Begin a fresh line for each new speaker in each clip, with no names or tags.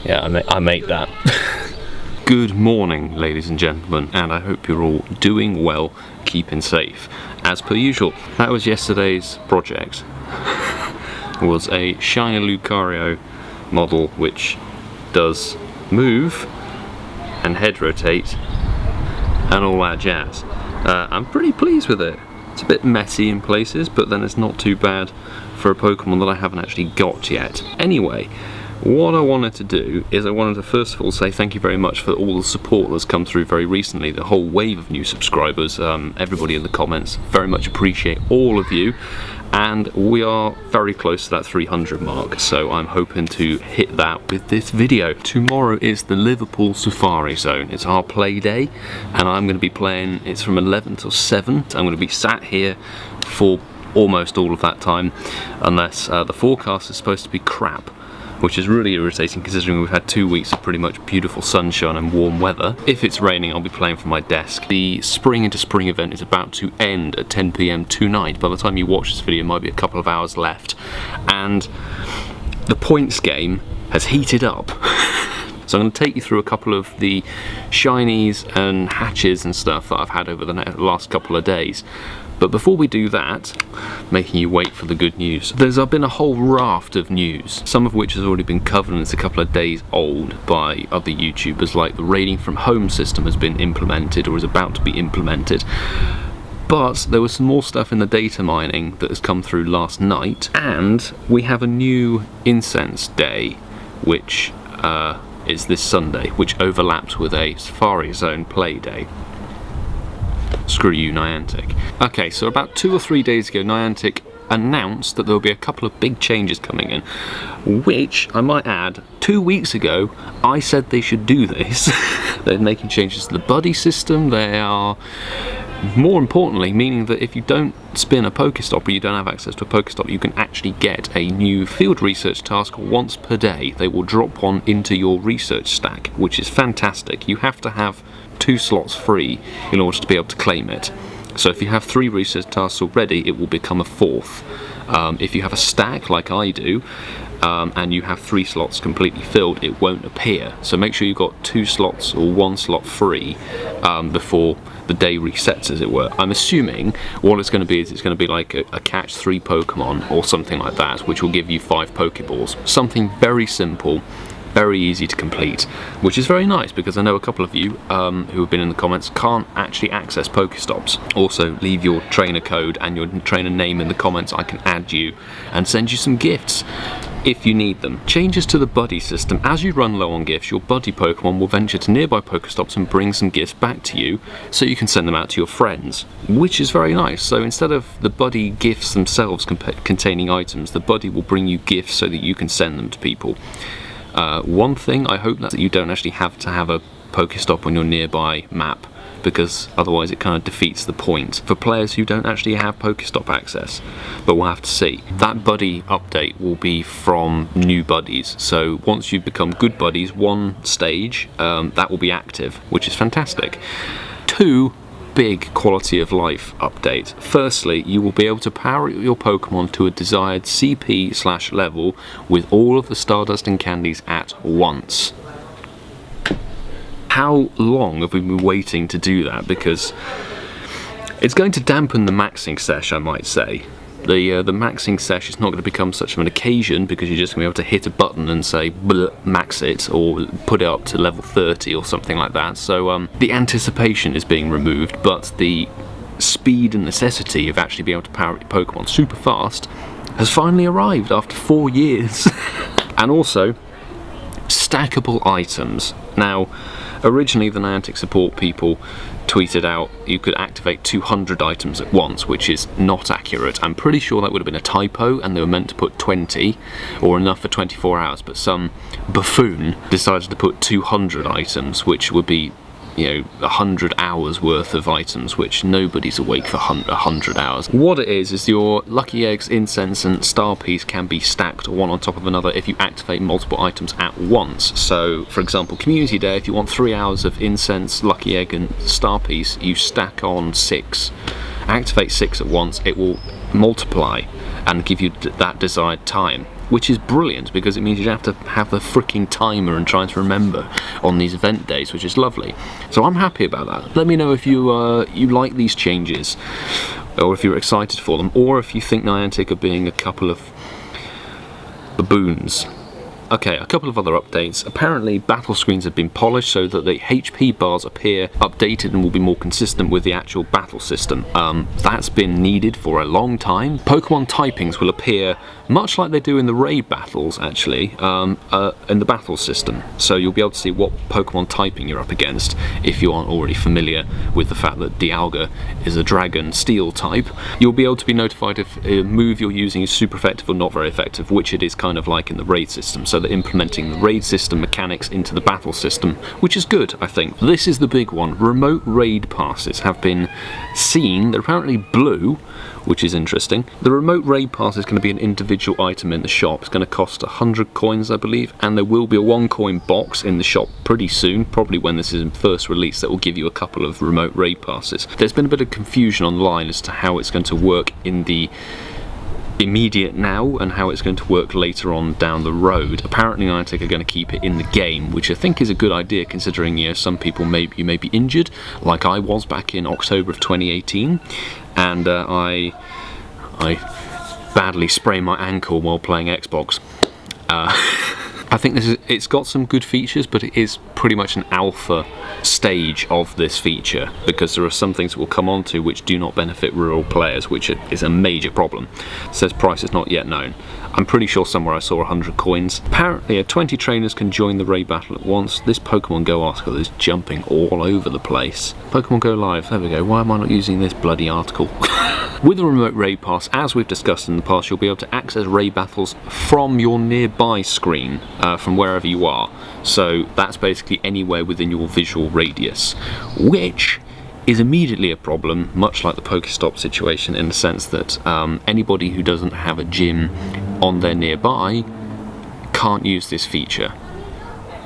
Yeah, I made that. Good morning, ladies and gentlemen, and I hope you're all doing well, keeping safe. As per usual, that was yesterday's project. It was a shiny Lucario model which does move and head rotate and all that jazz. I'm pretty pleased with it. It's a bit messy in places, but then it's not too bad for a Pokemon that I haven't actually got yet. Anyway, what I wanted to do is I wanted to first of all say thank you very much for all the support that's come through very recently, the whole wave of new subscribers, everybody in the comments, very much appreciate all of you, and we are very close to that 300 mark, so I'm hoping to hit that with this video. Tomorrow is the Liverpool Safarizone. It's our play day, and I'm going to be playing, it's from 11 till 7, so I'm going to be sat here for almost all of that time, unless the forecast is supposed to be crap, which is really irritating considering we've had 2 weeks of pretty much beautiful sunshine and warm weather. If it's raining, I'll be playing from my desk. The Spring into Spring event is about to end at 10 PM tonight. By the time you watch this video, it might be a couple of hours left. And the points game has heated up. So I'm going to take you through a couple of the shinies and hatches and stuff that I've had over the last couple of days. But before we do that, making you wait for the good news, there's been a whole raft of news, some of which has already been covered and it's a couple of days old by other YouTubers, like the raiding from home system has been implemented or is about to be implemented. But there was some more stuff in the data mining that has come through last night, and we have a new Incense Day, which is this Sunday, which overlaps with a Safarizone play day. Screw you, Niantic. Okay, so about 2 or 3 days ago, Niantic announced that there will be a couple of big changes coming in, which, I might add, 2 weeks ago, I said they should do this. They're making changes to the buddy system. They are, more importantly, meaning that if you don't spin a Pokestop or you don't have access to a Pokestop, you can actually get a new field research task once per day. They will drop one into your research stack, which is fantastic. You have to have 2 slots free in order to be able to claim it. So if you have 3 research tasks already, it will become a 4th. If you have a stack like I do, and you have 3 slots completely filled, it won't appear. So make sure you've got 2 slots or 1 slot free before the day resets, as it were. I'm assuming what it's going to be is it's going to be like a catch 3 Pokemon or something like that, which will give you 5 Pokeballs. Something very simple, very easy to complete, which is very nice because I know a couple of you who have been in the comments can't actually access Pokestops. Also, leave your trainer code and your trainer name in the comments. I can add you and send you some gifts if you need them. Changes to the buddy system. As you run low on gifts, your buddy Pokemon will venture to nearby Pokestops and bring some gifts back to you so you can send them out to your friends, which is very nice. So instead of the buddy gifts themselves containing items, the buddy will bring you gifts so that you can send them to people. One thing, I hope that you don't actually have to have a Pokestop on your nearby map, because otherwise it kind of defeats the point for players who don't actually have Pokestop access. But we'll have to see. That buddy update will be from new buddies, so once you become good buddies, 1 stage, that will be active, which is fantastic. 2 big quality of life update. Firstly, you will be able to power your Pokemon to a desired CP/level with all of the Stardust and candies at once. How long have we been waiting to do that? Because it's going to dampen the maxing sesh, I might say. The maxing sesh is not going to become such of an occasion because you're just going to be able to hit a button and say max it or put it up to level 30 or something like that. So the anticipation is being removed, but the speed and necessity of actually being able to power your Pokemon super fast has finally arrived after 4 years. And also, stackable items. Now, originally the Niantic support people tweeted out you could activate 200 items at once, which is not accurate. I'm pretty sure that would have been a typo and they were meant to put 20 or enough for 24 hours, but some buffoon decided to put 200 items, which would be, you know, 100 hours worth of items, which nobody's awake for 100 hours. What it is your Lucky Eggs, Incense and Star Piece can be stacked one on top of another if you activate multiple items at once. So, for example, Community Day, if you want 3 hours of Incense, Lucky Egg and Star Piece, you stack on 6. Activate 6 at once, it will multiply and give you that desired time, which is brilliant because it means you don't have to have the freaking timer and trying to remember on these event days, which is lovely. So I'm happy about that. Let me know if you like these changes, or if you're excited for them, or if you think Niantic are being a couple of baboons. Okay, a couple of other updates. Apparently battle screens have been polished so that the HP bars appear updated and will be more consistent with the actual battle system. That's been needed for a long time. Pokemon typings will appear much like they do in the raid battles, actually, in the battle system. So you'll be able to see what Pokemon typing you're up against if you aren't already familiar with the fact that Dialga is a Dragon Steel type. You'll be able to be notified if a move you're using is super effective or not very effective, which it is kind of like in the raid system. So they're implementing the raid system mechanics into the battle system, which is good, I think. This is the big one. Remote raid passes have been seen. They're apparently blue, which is interesting. The remote raid pass is going to be an individual item in the shop. It's going to cost 100 coins, I believe, and there will be a 1 coin box in the shop pretty soon, probably when this is first released, that will give you a couple of remote raid passes. There's been a bit of confusion online as to how it's going to work in the immediate now and how it's going to work later on down the road. Apparently Niantic are going to keep it in the game, which I think is a good idea, considering, you know, some people may be injured, like I was back in October of 2018, and I badly sprained my ankle while playing Xbox. I think it's got some good features, but it is pretty much an alpha stage of this feature, because there are some things that we'll come on to which do not benefit rural players, which is a major problem. It says price is not yet known. I'm pretty sure somewhere I saw 100 coins. Apparently 20 trainers can join the raid battle at once. This Pokemon Go article is jumping all over the place. Pokemon Go Live, there we go. Why am I not using this bloody article? With the remote raid pass, as we've discussed in the past, you'll be able to access raid battles from your nearby screen, from wherever you are. So that's basically anywhere within your visual radius, which is immediately a problem, much like the Pokestop situation, in the sense that anybody who doesn't have a gym on their nearby can't use this feature,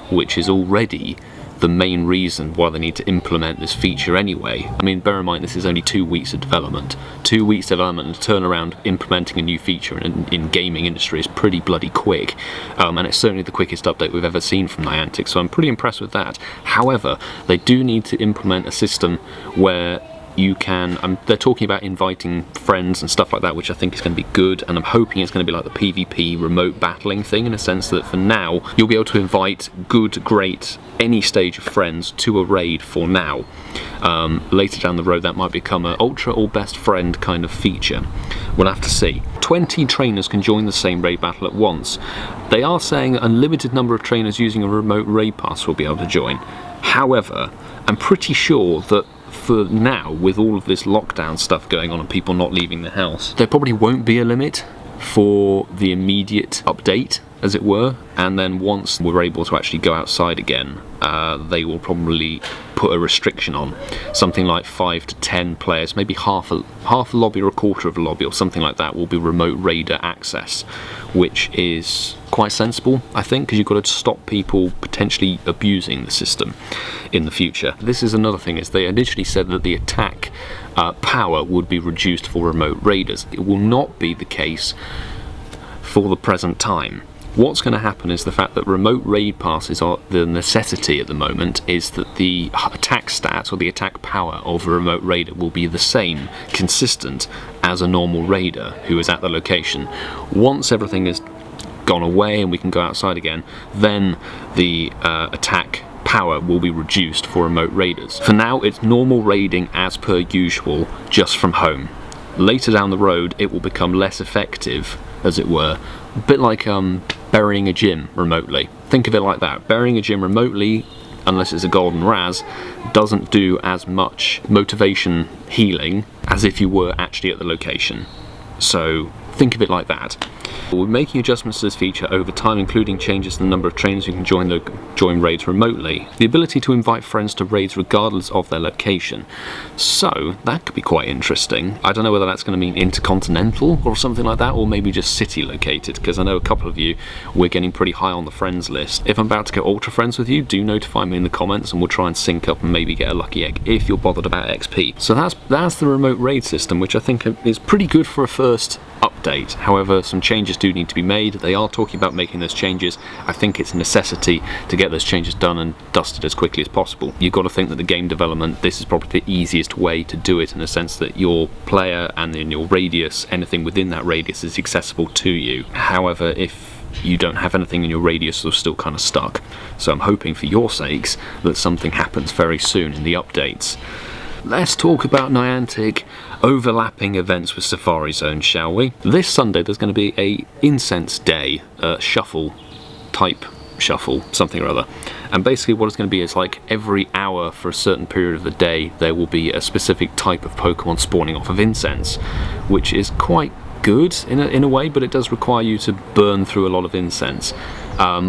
which is already the main reason why they need to implement this feature anyway. I mean, bear in mind this is only 2 weeks of development. 2 weeks development and turn around implementing a new feature in gaming industry is pretty bloody quick, and it's certainly the quickest update we've ever seen from Niantic, so I'm pretty impressed with that. However, they do need to implement a system where you can, they're talking about inviting friends and stuff like that, which I think is going to be good, and I'm hoping it's going to be like the PvP remote battling thing, in a sense that for now you'll be able to invite good, great, any stage of friends to a raid for now. Later down the road that might become an ultra or best friend kind of feature. We'll have to see. 20 trainers can join the same raid battle at once. They are saying an unlimited number of trainers using a remote raid pass will be able to join. However, I'm pretty sure that for now, with all of this lockdown stuff going on and people not leaving the house, there probably won't be a limit for the immediate update, as it were, and then once we're able to actually go outside again, they will probably put a restriction on, something like 5 to 10 players, maybe half a lobby or a quarter of a lobby or something like that will be remote raider access, which is quite sensible, I think, because you've got to stop people potentially abusing the system in the future. This is another thing, is they initially said that the attack power would be reduced for remote raiders. It will not be the case for the present time. What's going to happen is the fact that remote raid passes are the necessity at the moment, is that the attack stats or the attack power of a remote raider will be the same, consistent, as a normal raider who is at the location. Once everything has gone away and we can go outside again, then the attack power will be reduced for remote raiders. For now, it's normal raiding as per usual, just from home. Later down the road, it will become less effective, as it were, a bit like burying a gym remotely. Think of it like that. Burying a gym remotely, unless it's a golden raz, doesn't do as much motivation healing as if you were actually at the location. So think of it like that. We're making adjustments to this feature over time, including changes to the number of trainers who can join raids remotely. The ability to invite friends to raids regardless of their location. So, that could be quite interesting. I don't know whether that's going to mean intercontinental or something like that, or maybe just city located, because I know a couple of you, we're getting pretty high on the friends list. If I'm about to get ultra friends with you, do notify me in the comments and we'll try and sync up and maybe get a lucky egg if you're bothered about XP. So that's the remote raid system, which I think is pretty good for a first update. However, some changes do need to be made. They are talking about making those changes. I think it's a necessity to get those changes done and dusted as quickly as possible. You've got to think that the game development, this is probably the easiest way to do it, in the sense that your player and in your radius, anything within that radius is accessible to you. However, if you don't have anything in your radius, you're still kind of stuck. So I'm hoping for your sakes that something happens very soon in the updates. Let's talk about Niantic overlapping events with Safarizone, shall we? This Sunday there's going to be a Incense Day, shuffle, something or other. And basically what it's going to be is like every hour for a certain period of the day there will be a specific type of Pokemon spawning off of incense, which is quite good in a way, but it does require you to burn through a lot of incense.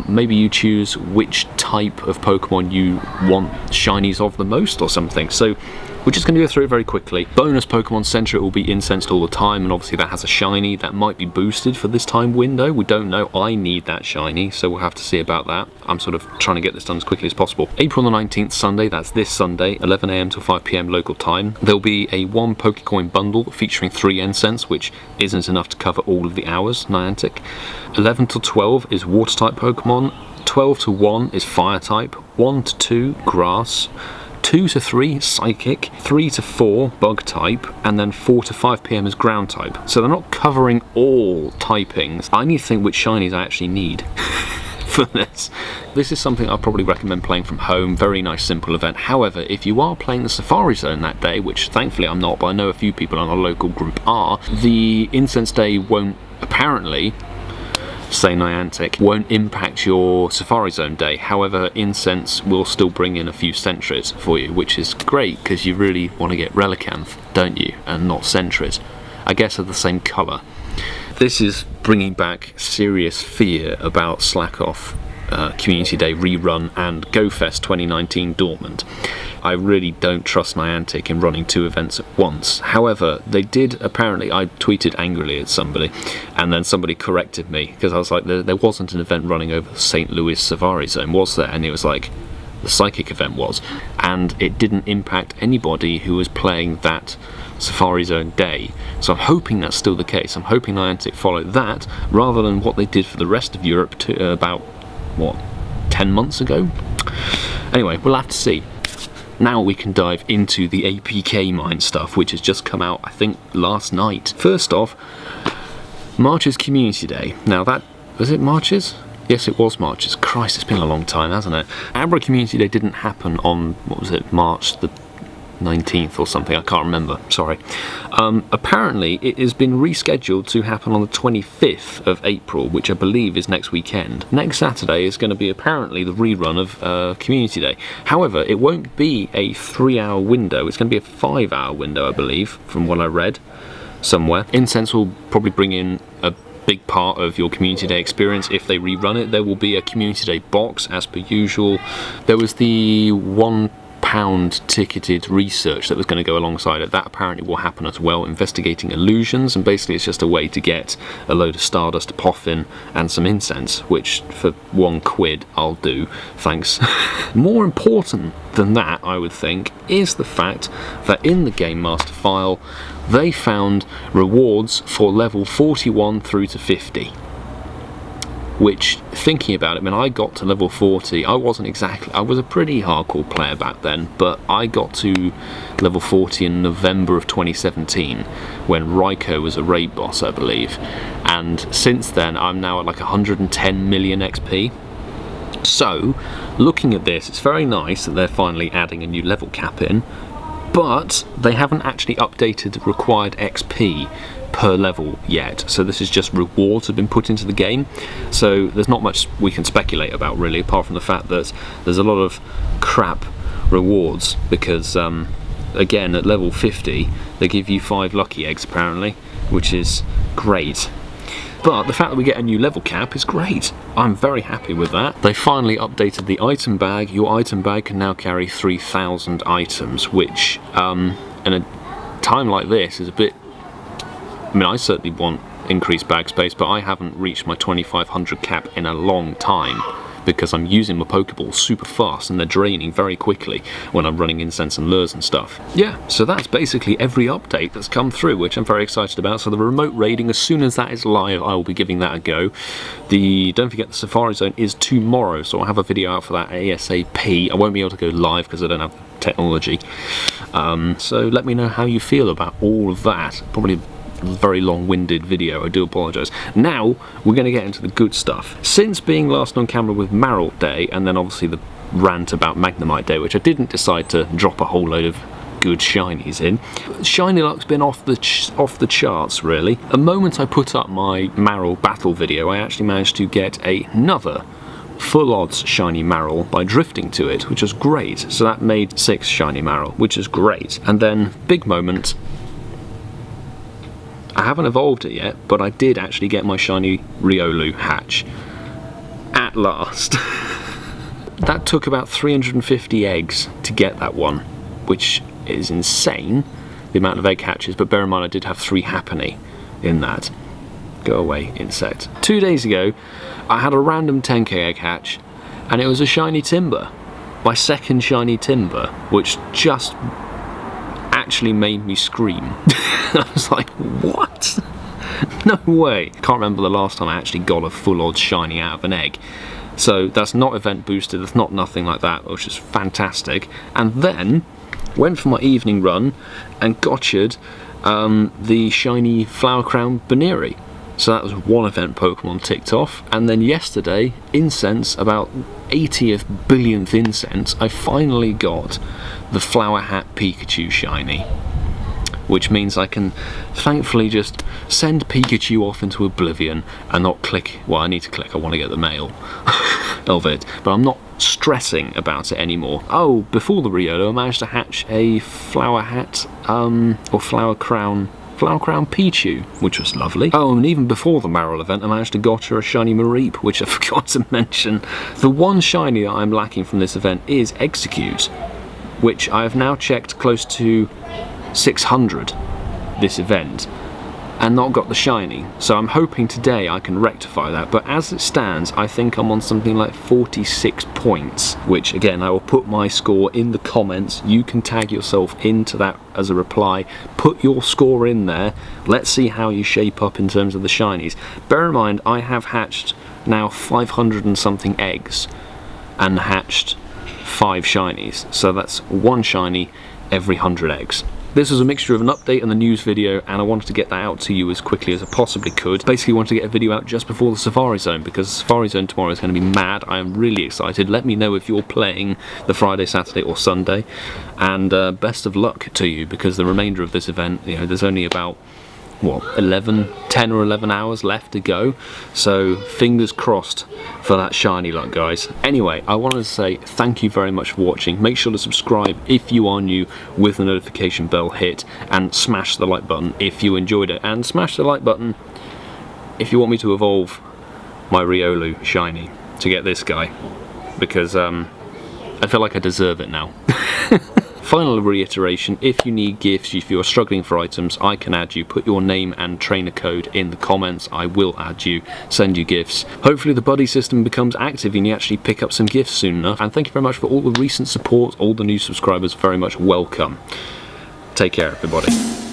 Maybe you choose which type of Pokemon you want shinies of the most or something. So we're just going to go through it very quickly. Bonus Pokemon Center, it will be incensed all the time, and obviously that has a shiny that might be boosted for this time window. We don't know. I need that shiny, so we'll have to see about that. I'm sort of trying to get this done as quickly as possible. April the 19th, Sunday, that's this Sunday, 11 AM to 5 PM local time. There'll be a 1 Pokecoin bundle featuring 3 incense, which isn't enough to cover all of the hours, Niantic. 11 to 12 is water type Pokemon. 12 to 1 is fire type. 1 to 2, grass. 2 to 3, psychic, 3 to 4, bug type, and then 4 to 5 PM is ground type. So they're not covering all typings. I need to think which shinies I actually need for this. This is something I'll probably recommend playing from home. Very nice, simple event. However, if you are playing the Safarizone that day, which thankfully I'm not, but I know a few people on our local group are, the Incense Day won't apparently, say Niantic, won't impact your Safarizone day. However, Incense will still bring in a few Sentries for you, which is great because you really want to get Relicanth, don't you, and not Sentries. I guess they're the same colour. This is bringing back serious fear about Slack Off Community Day rerun and GoFest 2019 dormant. I really don't trust Niantic in running 2 events at once. However, they did apparently, I tweeted angrily at somebody, and then somebody corrected me, because I was like, there wasn't an event running over St. Louis Safarizone, was there? And it was like, the Psychic event was. And it didn't impact anybody who was playing that Safarizone day. So I'm hoping that's still the case. I'm hoping Niantic followed that, rather than what they did for the rest of Europe about, what, 10 months ago? Anyway, we'll have to see. Now we can dive into the APK mine stuff, which has just come out, I think, last night. First off, March's Community Day. Now that, was it March's? Yes, it was March's. Christ, it's been a long time, hasn't it? Abra Community Day didn't happen on, what was it, March the 19th or something, I can't remember, sorry. Apparently it has been rescheduled to happen on the 25th of April, which I believe is next weekend. Next Saturday is going to be apparently the rerun of Community Day. However, it won't be a 3-hour window, it's going to be a 5-hour window, I believe, from what I read somewhere. Incense will probably bring in a big part of your Community Day experience if they rerun it. There will be a Community Day box as per usual. There was the £1 ticketed research that was going to go alongside it. That apparently will happen as well, investigating illusions, and basically it's just a way to get a load of Stardust, a Poffin and some incense, which for £1 I'll do, thanks. More important than that, I would think, is the fact that in the Game Master file they found rewards for level 41 through to 50. Which, thinking about it, when I got to level 40, I was a pretty hardcore player back then, but I got to level 40 in November of 2017, when Raikou was a raid boss, I believe. And since then, I'm now at like 110 million XP. So, looking at this, it's very nice that they're finally adding a new level cap in, but they haven't actually updated the required XP per level yet, so this is just rewards have been put into the game, so there's not much we can speculate about really, apart from the fact that there's a lot of crap rewards, because again at level 50 they give you 5 lucky eggs apparently, which is great. But the fact that we get a new level cap is great. I'm very happy with that. They finally updated the item bag. Your item bag can now carry 3,000 items, which in a time like this is a bit... I mean, I certainly want increased bag space, but I haven't reached my 2,500 cap in a long time, because I'm using my Pokeballs super fast and they're draining very quickly when I'm running Incense and Lures and stuff. Yeah, so that's basically every update that's come through, which I'm very excited about. So the remote raiding, as soon as that is live, I will be giving that a go. Don't forget the Safarizone is tomorrow, so I'll have a video out for that ASAP. I won't be able to go live because I don't have technology. So let me know how you feel about all of that. Probably very long-winded video, I do apologise. Now we're going to get into the good stuff. Since being last on camera with Marill Day, and then obviously the rant about Magnemite Day, which I didn't decide to drop a whole load of good shinies in, shiny luck's been off the charts really. The moment I put up my Marill battle video, I actually managed to get another full odds shiny Marill by drifting to it, which was great. So that made 6 shiny Marill, which is great. And then big moment, I haven't evolved it yet, but I did actually get my shiny Riolu hatch. At last. That took about 350 eggs to get that one, which is insane, the amount of egg hatches, but bear in mind I did have 3 Happiny in that. Go away, insect. 2 days ago, I had a random 10k egg hatch, and it was a shiny Timburr. My second shiny Timburr, which just actually made me scream. I was like, what? No way. Can't remember the last time I actually got a full odd shiny out of an egg. So that's not event boosted, that's not nothing like that, which is fantastic. And then went for my evening run and gotcha'd the shiny Flower Crown Buneary. So that was one event Pokemon ticked off. And then yesterday, Incense, about 80th billionth Incense, I finally got the Flower Hat Pikachu shiny, which means I can thankfully just send Pikachu off into oblivion and not click. Well, I need to click, I want to get the mail of it, but I'm not stressing about it anymore. Oh, before the Riolu, I managed to hatch a Flower Hat or Flower Crown Pichu, which was lovely. Oh, and even before the Marill event, I managed to gotcha a shiny Mareep, which I forgot to mention. The one shiny that I'm lacking from this event is Exeggcute, which I have now checked close to 600 this event and not got the shiny. So I'm hoping today I can rectify that, but as it stands I think I'm on something like 46 points, which again I will put my score in the comments. You can tag yourself into that as a reply, put your score in there, let's see how you shape up in terms of the shinies. Bear in mind I have hatched now 500 and something eggs and hatched 5 shinies, so that's 1 shiny every 100 eggs. This was a mixture of an update and the news video, and I wanted to get that out to you as quickly as I possibly could. Basically wanted to get a video out just before the Safarizone, because the Safarizone tomorrow is going to be mad. I am really excited. Let me know if you're playing the Friday, Saturday or Sunday, and best of luck to you, because the remainder of this event, you know, there's only about, what, 10 or 11 hours left to go, so fingers crossed for that shiny luck, guys. Anyway, I wanted to say thank you very much for watching. Make sure to subscribe if you are new with the notification bell hit, and smash the like button if you enjoyed it, and smash the like button if you want me to evolve my Riolu shiny to get this guy, because I feel like I deserve it now. Final reiteration, if you need gifts, if you're struggling for items, I can add you. Put your name and trainer code in the comments. I will add you, send you gifts. Hopefully the buddy system becomes active and you actually pick up some gifts soon enough. And thank you very much for all the recent support. All the new subscribers, very much welcome. Take care, everybody.